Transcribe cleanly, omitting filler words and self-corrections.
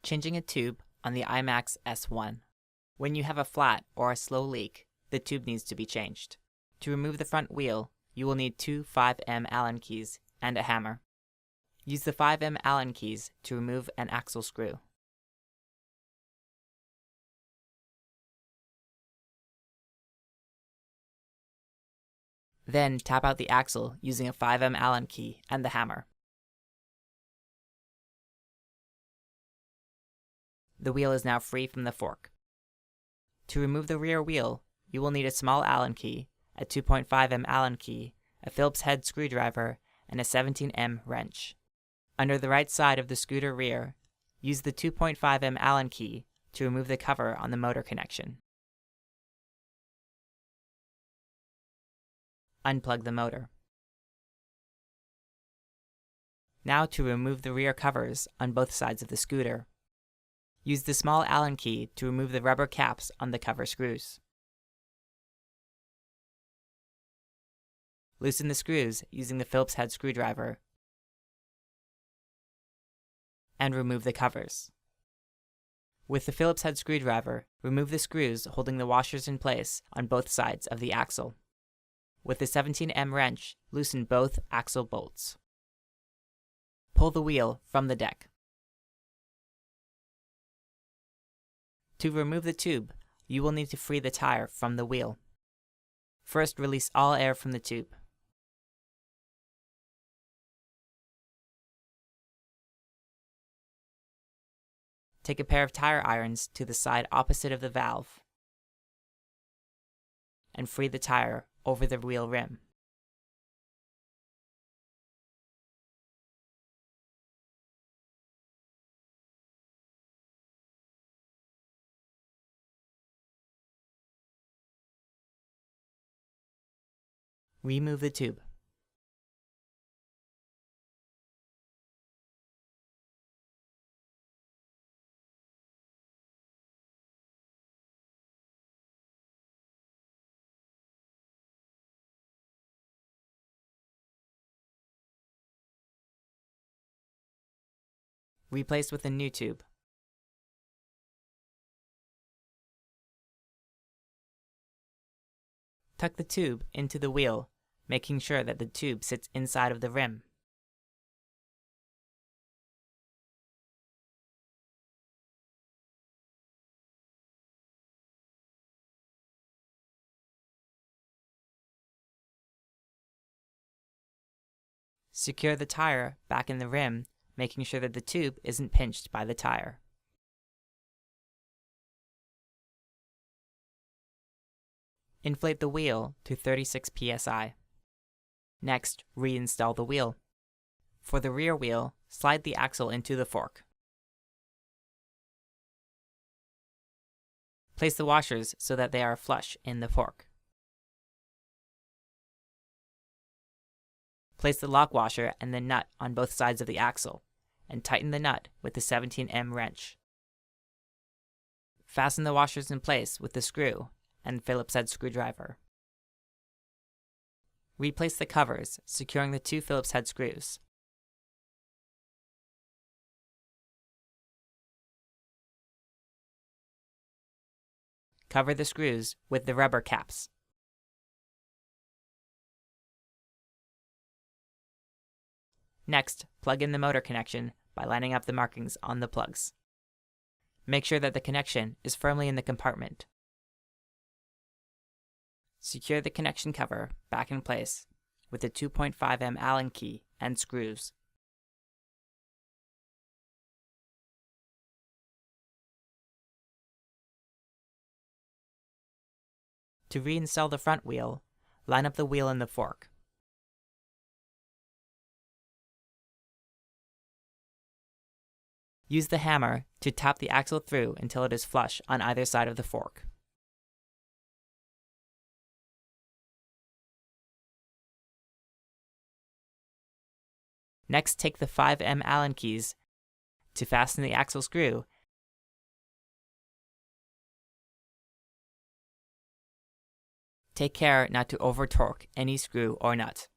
Changing a tube on the IMAX S1. When you have a flat or a slow leak, the tube needs to be changed. To remove the front wheel, you will need two 5M Allen keys and a hammer. Use the 5M Allen keys to remove an axle screw. Then tap out the axle using a 5M Allen key and the hammer. The wheel is now free from the fork. To remove the rear wheel, you will need a small Allen key, a 2.5M Allen key, a Phillips head screwdriver, and a 17M wrench. Under the right side of the scooter rear, use the 2.5M Allen key to remove the cover on the motor connection. Unplug the motor. Now to remove the rear covers on both sides of the scooter. Use the small Allen key to remove the rubber caps on the cover screws. Loosen the screws using the Phillips head screwdriver and remove the covers. With the Phillips head screwdriver, remove the screws holding the washers in place on both sides of the axle. With the 17M wrench, loosen both axle bolts. Pull the wheel from the deck. To remove the tube, you will need to free the tire from the wheel. First, release all air from the tube. Take a pair of tire irons to the side opposite of the valve and free the tire over the wheel rim. Remove the tube. Replace with a new tube. Tuck the tube into the wheel, making sure that the tube sits inside of the rim. Secure the tire back in the rim, making sure that the tube isn't pinched by the tire. Inflate the wheel to 36 psi. Next, reinstall the wheel. For the rear wheel, slide the axle into the fork. Place the washers so that they are flush in the fork. Place the lock washer and the nut on both sides of the axle, and tighten the nut with the 17M wrench. Fasten the washers in place with the screw and Phillips head screwdriver. Replace the covers, securing the two Phillips head screws. Cover the screws with the rubber caps. Next, plug in the motor connection by lining up the markings on the plugs. Make sure that the connection is firmly in the compartment. Secure the connection cover back in place with the 2.5M Allen key and screws. To reinstall the front wheel, line up the wheel in the fork. Use the hammer to tap the axle through until it is flush on either side of the fork. Next, take the 5M Allen keys to fasten the axle screw Take care not to over-torque any screw or nut.